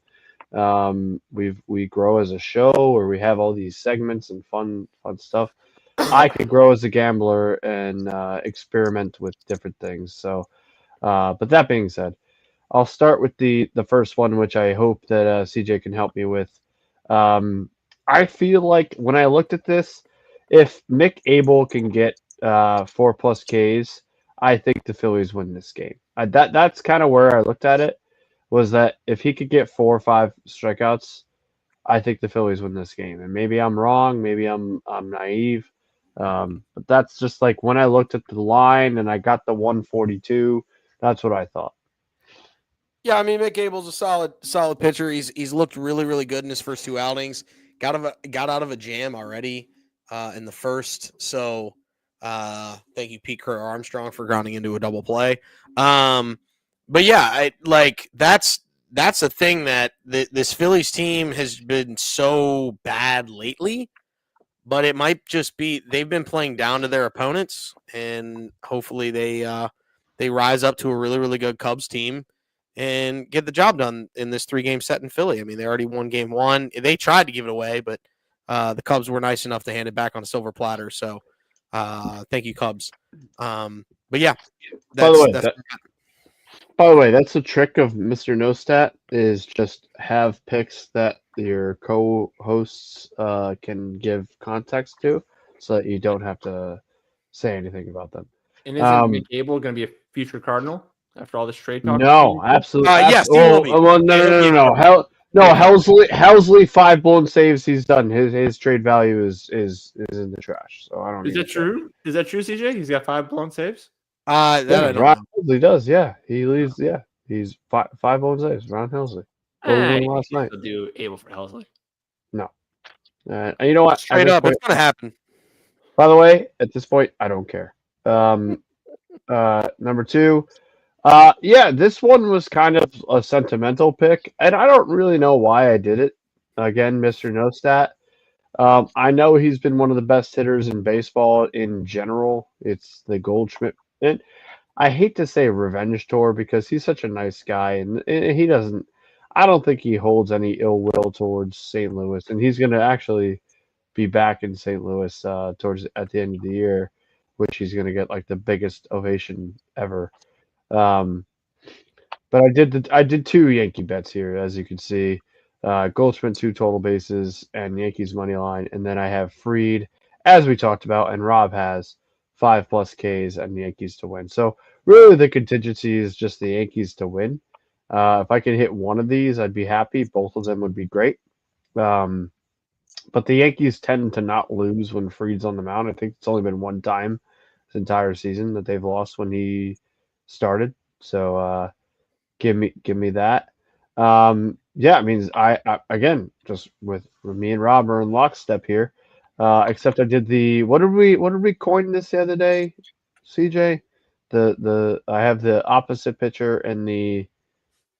We grow as a show where we have all these segments and fun stuff. I could grow as a gambler and experiment with different things. So, but that being said, I'll start with the first one, which I hope that CJ can help me with. I feel like when I looked at this, if Mick Abel can get 4+ Ks, I think the Phillies win this game. That's kind of where I looked at it, was that if he could get 4 or 5 strikeouts, I think the Phillies win this game. And maybe I'm wrong, maybe I'm naive, but that's just like when I looked at the line and I got the 142, that's what I thought. Yeah, I mean, Mick Abel's a solid pitcher. He's looked really, really good in his first 2 outings. Got out of a jam already in the first. So thank you, Pete Kerr Armstrong, for grounding into a double play. But yeah, that's the thing, that this Phillies team has been so bad lately. But it might just be they've been playing down to their opponents, and hopefully they rise up to a really, really good Cubs team and get the job done in this 3-game set in Philly. I mean, they already won game 1. They tried to give it away, but the Cubs were nice enough to hand it back on a silver platter. So thank you, Cubs. But yeah, By the way, that's the trick of Mr. Nostat is just have picks that your co-hosts can give context to, so that you don't have to say anything about them. And isn't Nick Abel going to be a future Cardinal after all this trade talk? No, absolutely. Yes, he will be. Well, no. Helsley 5 blown saves. He's done. His trade value is in the trash. So I don't. Is that true? Is that true, CJ? He's got 5 blown saves. I don't know. Helsley does. Yeah, he leads. Yeah, he's 5 blown saves. Ron Helsley. Last night. Do Abel for Helsley. No. And you know what? Straight up, it's gonna happen. By the way, at this point, I don't care. Number 2. Yeah, this one was kind of a sentimental pick, and I don't really know why I did it. Again, Mr. Nostat. I know he's been one of the best hitters in baseball in general. It's the Goldschmidt. And I hate to say revenge tour because he's such a nice guy, and he doesn't. I don't think he holds any ill will towards St. Louis, and he's going to actually be back in St. Louis towards at the end of the year, which he's going to get like the biggest ovation ever. But I did 2 Yankee bets here, as you can see. Goldschmidt 2 total bases and Yankees money line, and then I have Fried, as we talked about, and Rob has 5+ Ks and the Yankees to win. So really, the contingency is just the Yankees to win. If I could hit one of these, I'd be happy. Both of them would be great. But the Yankees tend to not lose when Fried's on the mound. I think it's only been one time this entire season that they've lost when he started. So give me that. Yeah, I mean, I again, just with me and Rob are in lockstep here. Except I did what did we coin this the other day, CJ? I have the opposite pitcher and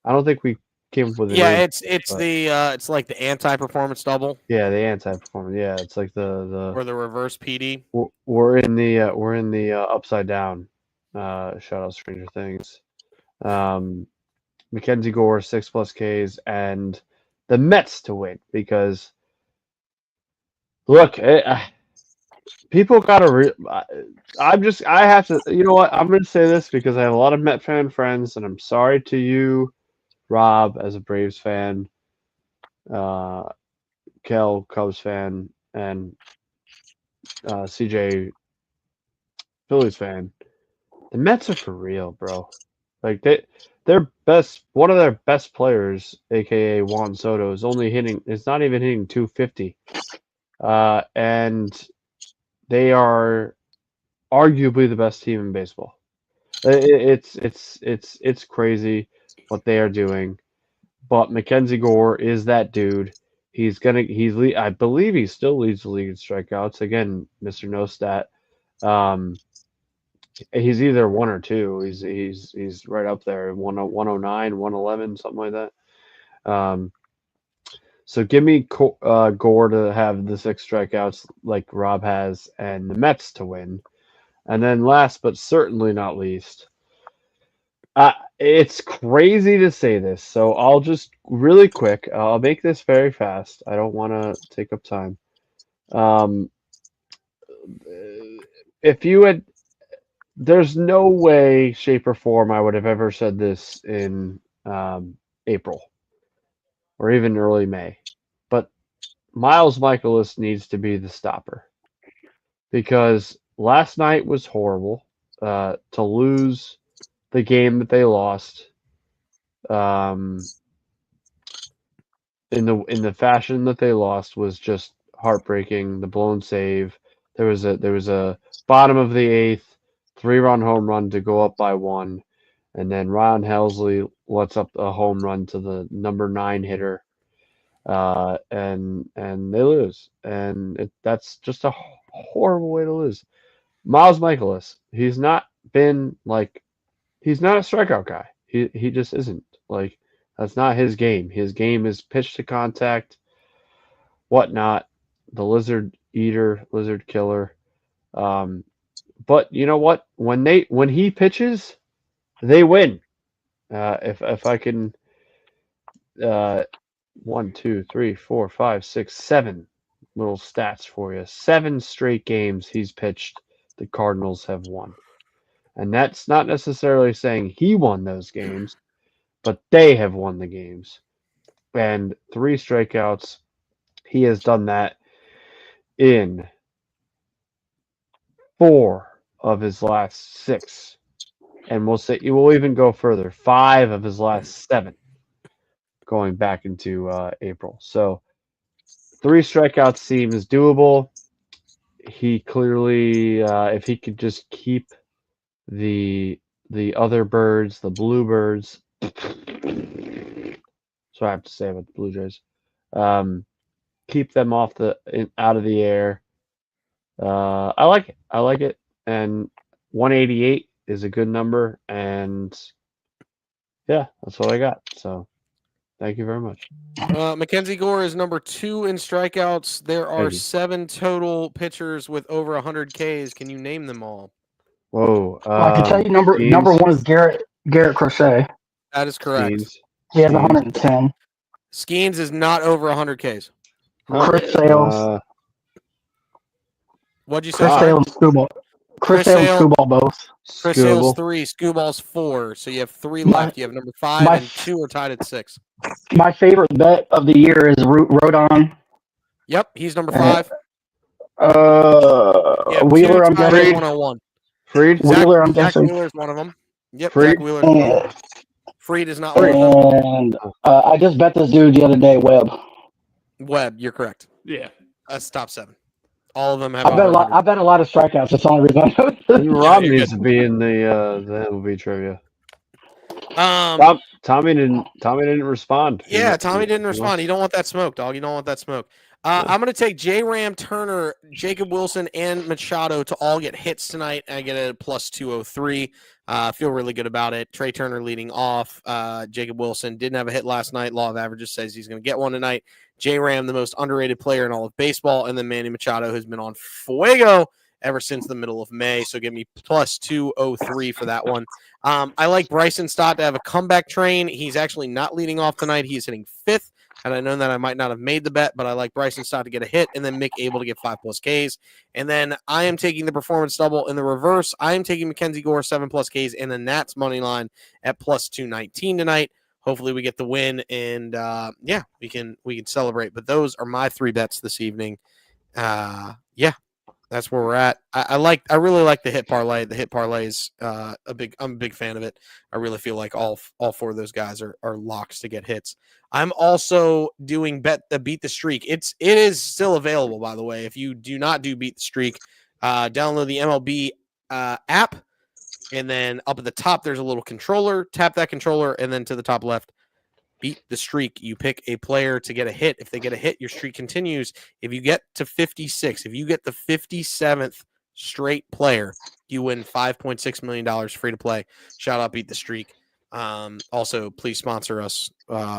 I don't think we came up with it's like the anti-performance double. Yeah, the anti-performance. Yeah, it's like the or the reverse PD. We're in the upside down. Shout out Stranger Things. Mackenzie Gore 6+ Ks and the Mets to win because look, people gotta. I have to. You know what? I'm going to say this because I have a lot of Met fan friends, and I'm sorry to you, Rob, as a Braves fan, Kel, Cubs fan, and CJ, Phillies fan. The Mets are for real, bro. Like one of their best players, aka Juan Soto, is not even hitting 250. And they are arguably the best team in baseball. It's crazy what they are doing. But Mackenzie Gore is that dude. I believe he still leads the league in strikeouts. Again, Mr. Nostat. He's either 1 or 2. He's right up there, 109, 111, something like that. So give me Gore to have the 6 strikeouts like Rob has, and the Mets to win. And then last but certainly not least, it's crazy to say this, so I'll just really quick. I'll make this very fast. I don't want to take up time. There's no way, shape, or form I would have ever said this in April or even early May. But Miles Michaelis needs to be the stopper because last night was horrible. To lose the game that they lost in the fashion that they lost was just heartbreaking. The blown save. There was a bottom of the 8th 3-run home run to go up by 1, and then Ron Helsley lets up a home run to the number 9 hitter, and they lose, and that's just a horrible way to lose. Miles Michaelis, he's not a strikeout guy. He just isn't. Like, that's not his game. His game is pitch to contact, whatnot. The lizard eater, lizard killer. But you know what? When he pitches, they win. If I can, 1, 2, 3, 4, 5, 6, 7 little stats for you. 7 straight games he's pitched, the Cardinals have won. And that's not necessarily saying he won those games, but they have won the games. And 3 strikeouts, he has done that in 4 of his last 6. And we'll even go further, 5 of his last 7 going back into April. So 3 strikeouts seems doable. He clearly, if he could just keep the other birds, the bluebirds. So I have to say about the Blue Jays. Keep them out of the air. I like it. I like it. And 188 is a good number. And yeah, that's what I got. So thank you very much. Mackenzie Gore is number 2 in strikeouts. There are 7 total pitchers with over 100 Ks. Can you name them all? Whoa. I can tell you number 1 is Garrett Crochet. That is correct. Skeens. He has 110. Skeens is not over 100 Ks. Chris Sales. What'd you say? Chris Sale and Screwball. Chris Sale and Screwball both. Chris Sale's 3, Screwball's 4. So you have 3 left. You have number 5 and 2 are tied at 6. My favorite bet of the year is Rodon. Yep, he's number 5. Wheeler, I'm guessing. 101. Fried? Wheeler, I'm guessing. Zach Wheeler's one of them. Yep, Fried? Zach Wheeler. Fried is not one of them. And I just bet this dude the other day, Webb, you're correct. Yeah. That's top 7. All of them have. I bet a lot of strikeouts. That's the only reason I know. Rob needs to be in the MLB trivia. Tommy didn't respond. Yeah, Tommy didn't respond. You don't want that smoke, dog. You don't want that smoke. I'm going to take J-Ram, Turner, Jacob Wilson, and Machado to all get hits tonight. I get a plus 203. Feel really good about it. Trey Turner leading off. Jacob Wilson didn't have a hit last night. Law of averages says he's going to get one tonight. J-Ram, the most underrated player in all of baseball. And then Manny Machado, who's been on fuego ever since the middle of May. So give me plus 203 for that one. I like Bryson Stott to have a comeback train. He's actually not leading off tonight. He's hitting 5th. And I know that I might not have made the bet, but I like Bryson Stott to get a hit and then Mick able to get 5+ Ks. And then I am taking the performance double in the reverse. I am taking Mackenzie Gore 7+ Ks and the Nats money line at plus 219 tonight. Hopefully we get the win and we can celebrate. But those are my 3 bets this evening. That's where we're at. I really like the hit parlay. The hit parlay is I'm a big fan of it. I really feel like all 4 of those guys are locks to get hits. I'm also doing Beat the Streak. It is still available, by the way. If you do not do Beat the Streak, download the MLB app, and then up at the top there's a little controller. Tap that controller, and then to the top left, Beat the Streak. You pick a player to get a hit. If they get a hit, your streak continues. If you get to 56, if you get the 57th straight player, you win $5.6 million free to play. Shout out Beat the Streak. Also, please sponsor us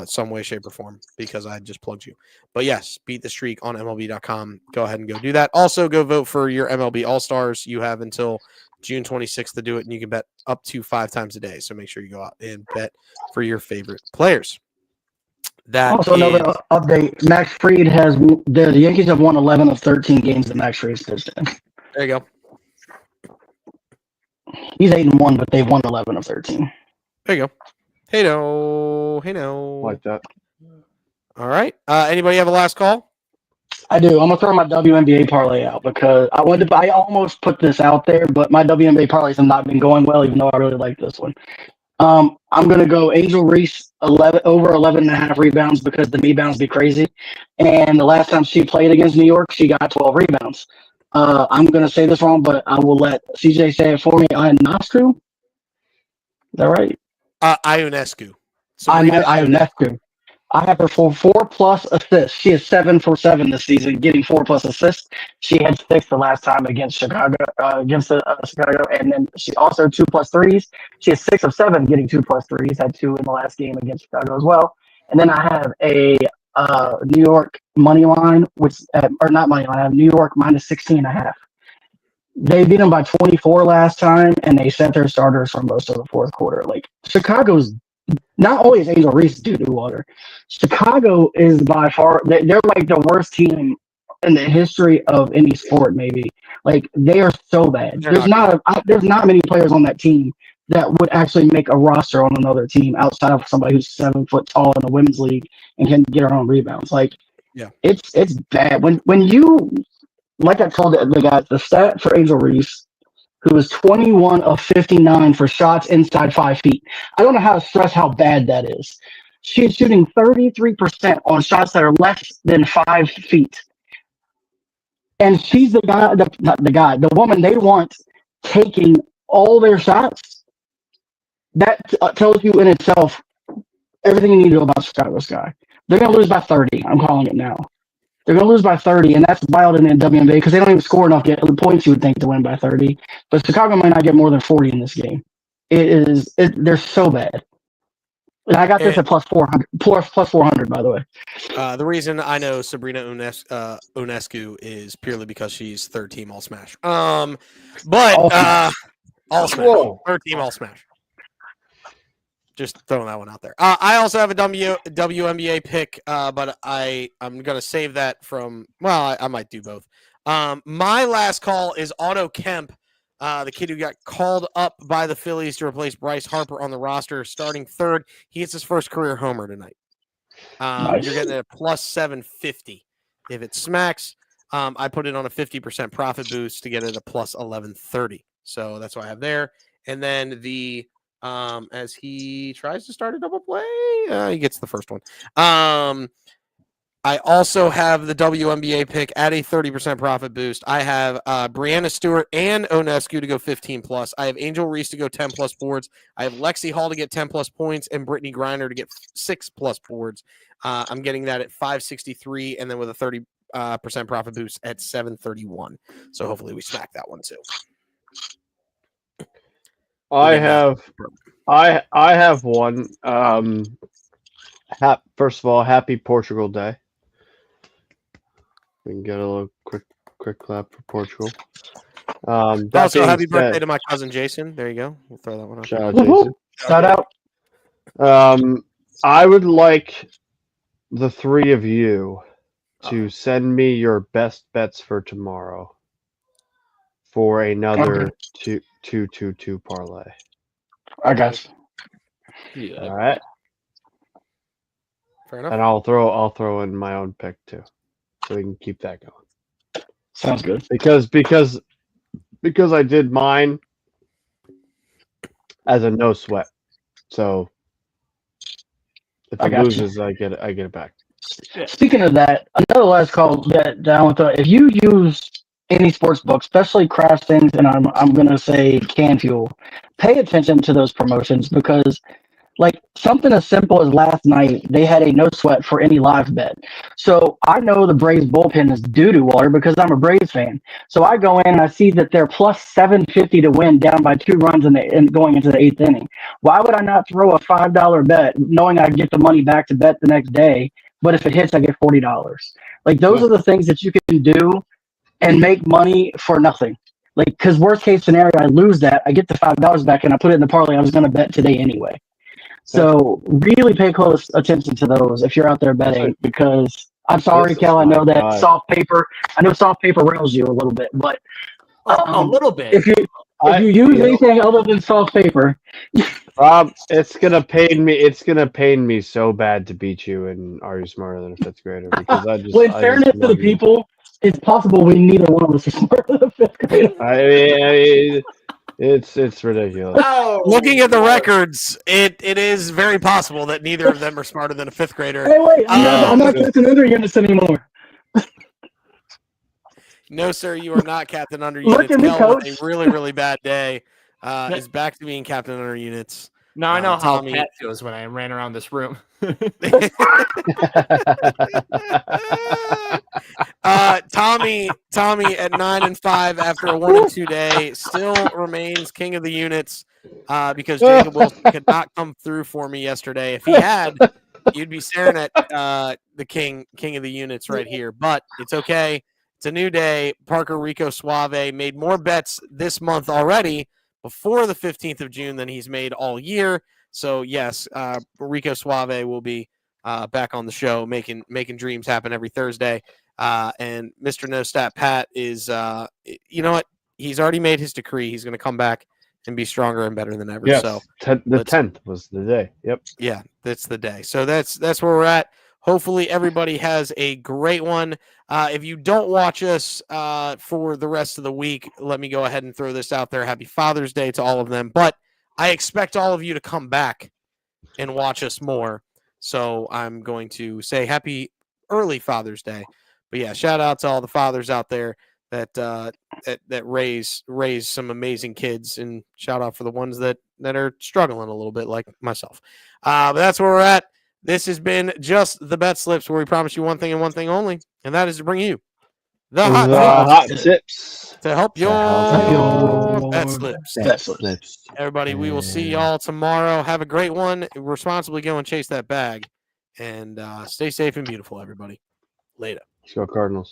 some way, shape, or form because I just plugged you. But yes, Beat the Streak on MLB.com. Go ahead and go do that. Also, go vote for your MLB All-Stars. You have until June 26th to do it, and you can bet up to 5 times a day. So make sure you go out and bet for your favorite players. Another update. Max Fried has the Yankees have won 11 of 13 games that Max Fried's pitched in. There you go. He's 8-1, but they've won 11 of 13. There you go. Hey no. Like that. All right. Anybody have a last call? I do. I'm gonna throw my WNBA parlay out because I almost put this out there, but my WNBA parlays have not been going well, even though I really like this one. I'm going to go Angel Reese over 11.5 rebounds because the rebounds be crazy. And the last time she played against New York, she got 12 rebounds. I'm going to say this wrong, but I will let CJ say it for me. Ionescu? Is that right? Ionescu. Ionescu. I have her for 4+ assists. She is 7 for 7 this season, getting 4+ assists. She had 6 the last time against Chicago, Chicago, and then she also 2+ threes. She has 6 of 7, getting 2+ threes. Had 2 in the last game against Chicago as well. And then I have a New York money line, or not money line. I have New York minus 16.5. They beat them by 24 last time, and they sent their starters for most of the fourth quarter. Like Chicago's not only is Angel Reese doo-doo water, Chicago is by far they're like the worst team in the history of any sport. Maybe like they are so bad. They're There's not many players on that team that would actually make a roster on another team outside of somebody who's 7 foot tall in the women's league and can get her own rebounds. Like Yeah. it's bad when you like I told the guys the stat for Angel Reese, who was 21 of 59 for shots inside 5 feet. I don't know how to stress how bad that is. She's shooting 33% on shots that are less than 5 feet. And she's the guy, the woman they want taking all their shots. That tells you in itself everything you need to know about Chicago Sky. They're going to lose by 30. I'm calling it now. They're going to lose by 30, and that's wild in the WNBA because they don't even score enough points you would think to win by 30. But Chicago might not get more than 40 in this game. They're so bad. And I got this at plus 400, plus 400, by the way. The reason I know Sabrina Ionescu is purely because she's third team All Smash. All Smash. Third team All Smash. Just throwing that one out there. I also have a WNBA pick, but I'm going to save that from, well, I might do both. My last call is Otto Kemp, the kid who got called up by the Phillies to replace Bryce Harper on the roster, starting third. He gets his first career homer tonight. Nice. You're getting a plus 750. If it smacks, I put it on a 50% profit boost to get it a plus 1130. So that's what I have there. And then as he tries to start a double play, he gets the first one. I also have the WNBA pick at a 30% profit boost. I have Brianna Stewart and Ionescu to go 15 plus. I have Angel Reese to go 10 plus boards. I have Lexi Hall to get 10 plus points and Brittany Griner to get 6 plus boards. I'm getting that at 563 and then with a 30% profit boost at 731. So hopefully we smack that one too. I have one. First of all, happy Portugal Day. We can get a little quick clap for Portugal. Also, happy birthday to my cousin Jason. There you go. We'll throw that one up. Shout out, Jason. Shout out. I would like the three of you to send me your best bets for tomorrow for another 2-2-2 parlay. I got you. Yeah. All right. Fair enough. And I'll throw in my own pick too, so we can keep that going. Sounds good. Because I did mine as a no sweat. So if it loses, I get it back. Speaking of that, another last call that I want to. If you use any sports book, especially DraftKings, and I'm gonna say CanFuel, pay attention to those promotions because, like something as simple as last night, they had a no sweat for any live bet. So I know the Braves bullpen is doo-doo water because I'm a Braves fan. So I go in and I see that they're plus 750 to win, down by 2 runs and going into the 8th inning. Why would I not throw a $5 bet, knowing I get the money back to bet the next day? But if it hits, I get $40. Like those are the things that you can do and make money for nothing. Like, because worst case scenario, I lose that, I get the $5 back, and I put it in the parlay I was going to bet today anyway. So really pay close attention to those if you're out there betting, because I'm sorry, Kel, I know that soft paper rails you a little bit, but a little bit. If you use anything other than soft paper, Rob, it's gonna pain me. It's gonna pain me so bad to beat you in Are You Smarter Than a Fifth Grader? Because well, in fairness to the people, it's possible we neither one of us are smarter than a fifth grader. I mean, it's ridiculous. Oh, Looking at the records, it is very possible that neither of them are smarter than a fifth grader. Hey, wait, I'm not Captain Under Units anymore. No, sir, you are not Captain Under Look Units. at me, Mel, with Coach. a really, really bad day, is back to being Captain Under Units. Now I know how Tommy Pat feels when I ran around this room. Tommy at 9-5 after a 1-2 day still remains king of the units because Jacob Wilson could not come through for me yesterday. If he had, you'd be staring at the king of the units right here. But it's okay. It's a new day. Parker Rico Suave made more bets this month already before the 15th of June than he's made all year. So yes, Rico Suave will be back on the show, making dreams happen every Thursday. And Mr. No Stat Pat is, you know what? He's already made his decree. He's going to come back and be stronger and better than ever. Yes, So the 10th was the day. Yep. Yeah, that's the day. So that's where we're at. Hopefully everybody has a great one. If you don't watch us for the rest of the week, let me go ahead and throw this out there. Happy Father's Day to all of them. But I expect all of you to come back and watch us more. So I'm going to say happy early Father's Day. But yeah, shout out to all the fathers out there that that raise some amazing kids, and shout out for the ones that are struggling a little bit like myself. But that's where we're at. This has been just the BetSlips, where we promise you one thing and one thing only, and that is to bring you the hot tips to help your BetSlips. BetSlips. Everybody, we will see y'all tomorrow. Have a great one. Responsibly go and chase that bag, and stay safe and beautiful, everybody. Later. Let's go Cardinals.